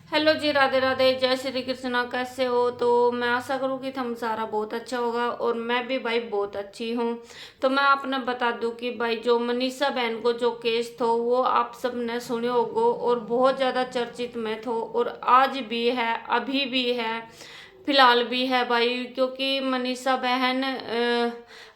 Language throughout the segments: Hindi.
हेलो जी, राधे राधे, जय श्री कृष्णा। कैसे हो? तो मैं आशा करूँ कि तुम सारा बहुत अच्छा होगा और मैं भी भाई बहुत अच्छी हूँ। तो मैं आपने बता दूं कि भाई जो मनीषा बहन को जो केस थो वो आप सब ने सुने होगो और बहुत ज़्यादा चर्चित में थो और आज भी है, अभी भी है, फिलहाल भी है भाई। क्योंकि मनीषा बहन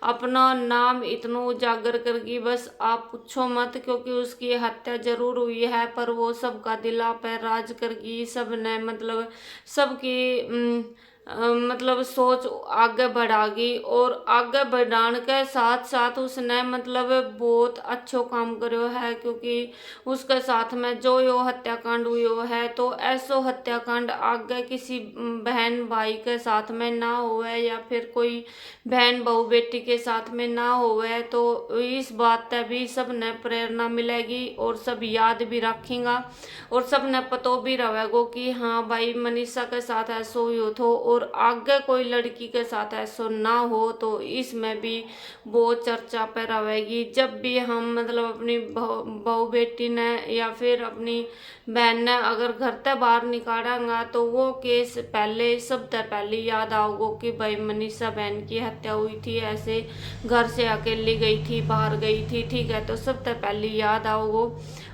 अपना नाम इतना उजागर करगी बस आप पूछो मत। क्योंकि उसकी हत्या जरूर हुई है पर वो सबका दिला पे राज करगी। सब ने मतलब सबकी मतलब सोच आगे बढ़ागी और आगे बढ़ाने के साथ साथ उसने मतलब बहुत अच्छो काम करो है। क्योंकि उसके साथ में जो यो हत्याकांड हुई है तो ऐसो हत्याकांड आगे किसी बहन भाई के साथ में ना होवे या फिर कोई बहन बहू बेटी के साथ में ना होवे। तो इस बात से भी सब ने प्रेरणा मिलेगी और सब याद भी रखेगा और सब ने पतो भी रहेगो कि हाँ भाई मनीषा के साथ ऐसो ही हो थो और आगे कोई लड़की के साथ ऐसो ना हो। तो इसमें भी बहुत चर्चा पे रहेगी। जब भी हम मतलब अपनी बहू बेटी ने या फिर अपनी बहन ने अगर घर से बाहर निकालेंगा तो वो केस पहले सबसे पहले याद आओगो कि भाई मनीषा बहन की हत्या हुई थी, ऐसे घर से अकेली गई थी, बाहर गई थी, ठीक है। तो सबसे पहले याद आओगो।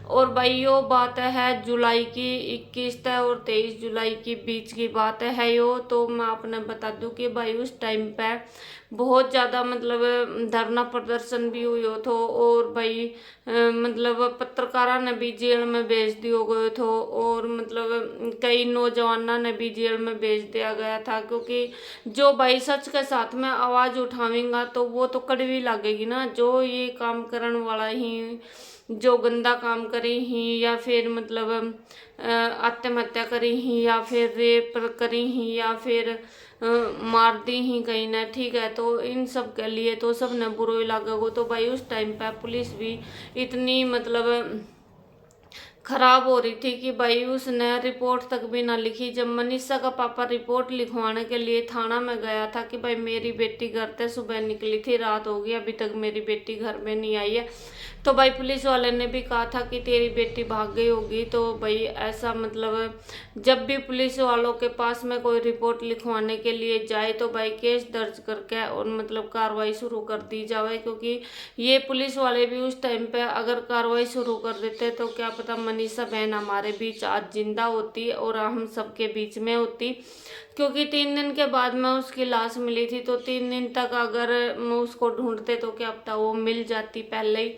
और भाई यो बात है जुलाई की 21 और 23 जुलाई की बीच की बात है यो। तो मैं आपने बता दूं कि भाई उस टाइम पे बहुत ज़्यादा मतलब धरना प्रदर्शन भी हुई हो थो और भाई मतलब पत्रकारा ने भी जेल में भेज दियो गयो थो और मतलब कई नौजवाना ने भी जेल में भेज दिया गया था। क्योंकि जो भाई सच के साथ में आवाज़ उठावेगा तो वो तो कड़वी लगेगी ना। जो ये काम करने वाला ही जो गंदा काम करी ही या फिर मतलब आत्महत्या करी ही या फिर रेप करी ही या फिर मार दी ही कहीं ना, ठीक है। तो इन सब के लिए तो सब ने बुरो ही लागेगो। तो भाई उस टाइम पे पुलिस भी इतनी मतलब खराब हो रही थी कि भाई उसने रिपोर्ट तक भी ना लिखी। जब मनीषा का पापा रिपोर्ट लिखवाने के लिए थाना में गया था कि भाई मेरी बेटी घर से सुबह निकली थी, रात हो गई, अभी तक मेरी बेटी घर में नहीं आई है, तो भाई पुलिस वाले ने भी कहा था कि तेरी बेटी भाग गई होगी। तो भाई ऐसा मतलब जब भी पुलिस वालों के पास में कोई रिपोर्ट लिखवाने के लिए जाए तो भाई केस दर्ज करके और मतलब कार्रवाई शुरू कर दी जाए। क्योंकि ये पुलिस वाले भी उस टाइम पे अगर कार्रवाई शुरू कर देते तो क्या पता मनीषा बहन हमारे बीच आज जिंदा होती और हम सबके बीच में होती। क्योंकि 3 दिन के बाद में उसकी लाश मिली थी तो 3 दिन तक अगर उसको ढूंढते तो क्या पता वो मिल जाती पहले ही।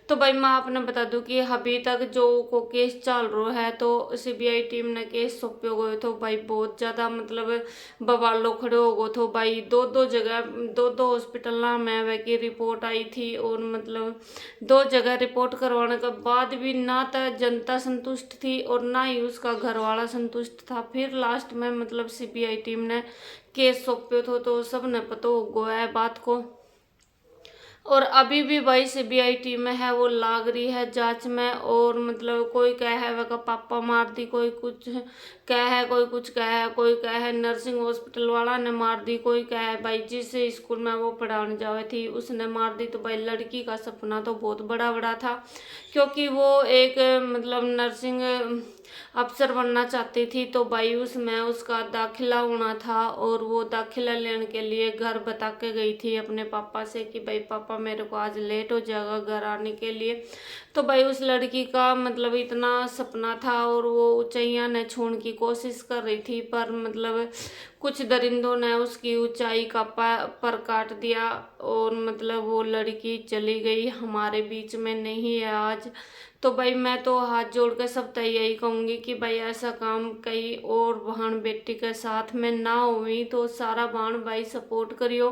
तो भाई मैं आपने बता दूं कि अभी तक जो को केस चल रहा है तो सीबीआई टीम ने केस सौंपे गए तो भाई बहुत ज़्यादा मतलब बवालो खड़े हो गए तो भाई दो दो जगह दो दो हॉस्पिटल में वह की रिपोर्ट आई थी और मतलब 2 जगह रिपोर्ट करवाने के बाद भी ना तो जनता संतुष्ट थी और ना ही उसका घर वाला संतुष्ट था। फिर लास्ट में मतलब सीबीआई टीम ने केस सौंपे तो सब ने पता हो गया है बात को। और अभी भी भाई सीबीआई टीम में है वो लाग रही है जांच में। और मतलब कोई कह है वह का पापा मार दी, कोई कुछ कह है, कोई कुछ कह है, कोई कह है नर्सिंग हॉस्पिटल वाला ने मार दी, कोई कह है भाई जिस स्कूल में वो पढ़ाने जावे थी उसने मार दी। तो भाई लड़की का सपना तो बहुत बड़ा बड़ा था क्योंकि वो एक मतलब नर्सिंग अफसर बनना चाहती थी। तो भाई उसमें उसका दाखिला होना था और वो दाखिला लेने के लिए घर बता के गई थी अपने पापा से कि भाई पापा मेरे को आज लेट हो जाएगा घर आने के लिए। तो भाई उस लड़की का मतलब इतना सपना था और वो ऊंचाइयां ने छूने की कोशिश कर रही थी पर मतलब कुछ दरिंदों ने उसकी ऊंचाई का पर काट दिया और मतलब वो लड़की चली गई, हमारे बीच में नहीं है आज। तो भाई मैं तो हाथ जोड़ कर सब तय यही कहूँगी कि भाई ऐसा काम कहीं और बहन बेटी के साथ में ना हुई तो सारा बहन भाई सपोर्ट करियो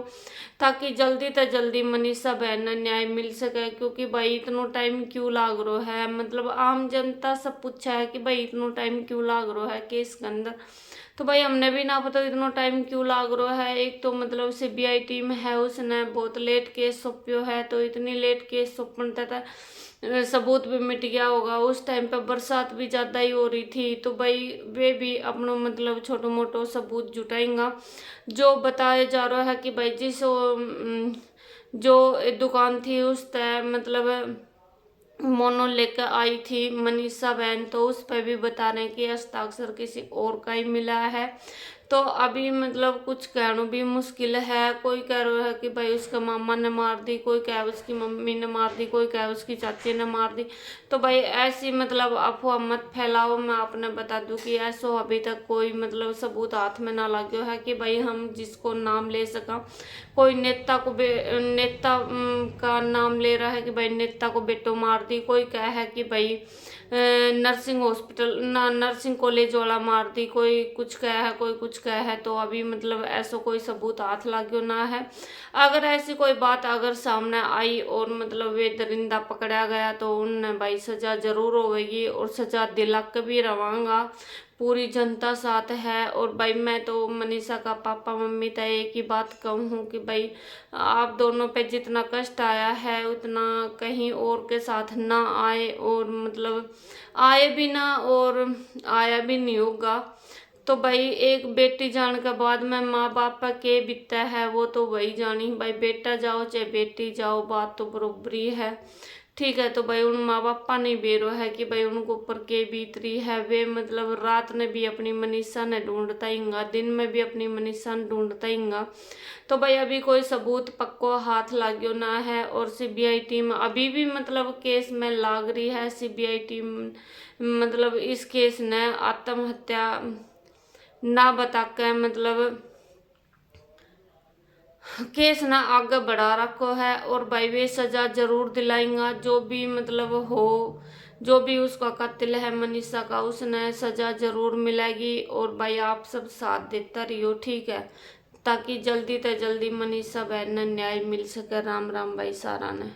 ताकि जल्दी से जल्दी मनीषा बहन ने न्याय मिल सके। क्योंकि भाई इतना टाइम क्यों लाग रहा है, मतलब आम जनता सब पूछा है कि भाई इतना टाइम क्यों लाग रहा है केस के अंदर। तो भाई हमने भी ना पता इतना टाइम क्यों लाग रहा है। एक तो मतलब सीबीआई टीम है उसने बहुत लेट केस सौंप्यो है तो इतनी लेट केस सौंपने तक सबूत भी मिट गया होगा। उस टाइम पे बरसात भी ज़्यादा ही हो रही थी तो भाई वे भी अपनों मतलब छोटो मोटो सबूत जुटाएंगा। जो बताया जा रहा है कि भाई जिस जो दुकान थी उस तय मतलब मोनो लेकर आई थी मनीषा बहन, तो उस पर भी बता रहे हैं कि हस्ताक्षर किसी और का ही मिला है। तो अभी मतलब कुछ कहना भी मुश्किल है। कोई कह रहा है कि भाई उसका मामा ने मार दी, कोई कह उसकी मम्मी ने मार दी, कोई कह उसकी चाची ने मार दी। तो भाई ऐसी मतलब अफवाह मत फैलाओ। मैं आपने बता दूं कि ऐसा अभी तक कोई मतलब सबूत हाथ में ना लाग्यो है कि भाई हम जिसको नाम ले सका। कोई नेता को नेता का नाम ले रहा है कि भाई नेता को बेटो मार दी, कोई कह है कि भाई नर्सिंग हॉस्पिटल ना नर्सिंग कॉलेज वाला मार दी, कोई कुछ कह है, कोई कुछ कह है। तो अभी मतलब ऐसा कोई सबूत हाथ लाग्यो ना है। अगर ऐसी कोई बात अगर सामने आई और मतलब वे दरिंदा पकड़ा गया तो उन्हें भाई सजा जरूर होगी, और सजा दिला के भी रवांगा। पूरी जनता साथ है। और भाई मैं तो मनीषा का पापा मम्मी तो एक ही बात कहूँ कि भाई आप दोनों पे जितना कष्ट आया है उतना कहीं और के साथ ना आए, और मतलब आए भी ना और आया भी नहीं होगा। तो भाई एक बेटी जाने के बाद में माँ बाप का के बीतता है वो तो वही जानी। भाई बेटा जाओ चाहे बेटी जाओ, बात तो बरोबरी है। ठीक है, तो भाई उन माँ बापा ने बेरो है कि भाई उनको ऊपर के बीत रही है। वे मतलब रात ने भी अपनी मनीषा ने ढूंढता हींगा, दिन में भी अपनी मनीषा ने ढूंढता हींगा। तो भाई अभी कोई सबूत पक्को हाथ लाग्यो ना है। और सीबीआई टीम अभी भी मतलब केस में लाग रही है। सीबीआई टीम मतलब इस केस ने आत्महत्या ना बता के मतलब केस ना आगे बढ़ा रखो है। और भाई वे सजा जरूर दिलाएंगा, जो भी मतलब हो, जो भी उसका कत्ल है मनीषा का, उसने सजा जरूर मिलेगी। और भाई आप सब साथ देता रहियो, ठीक है, ताकि जल्दी से जल्दी मनीषा बहन ने न्याय मिल सके। राम राम भाई सारा ने।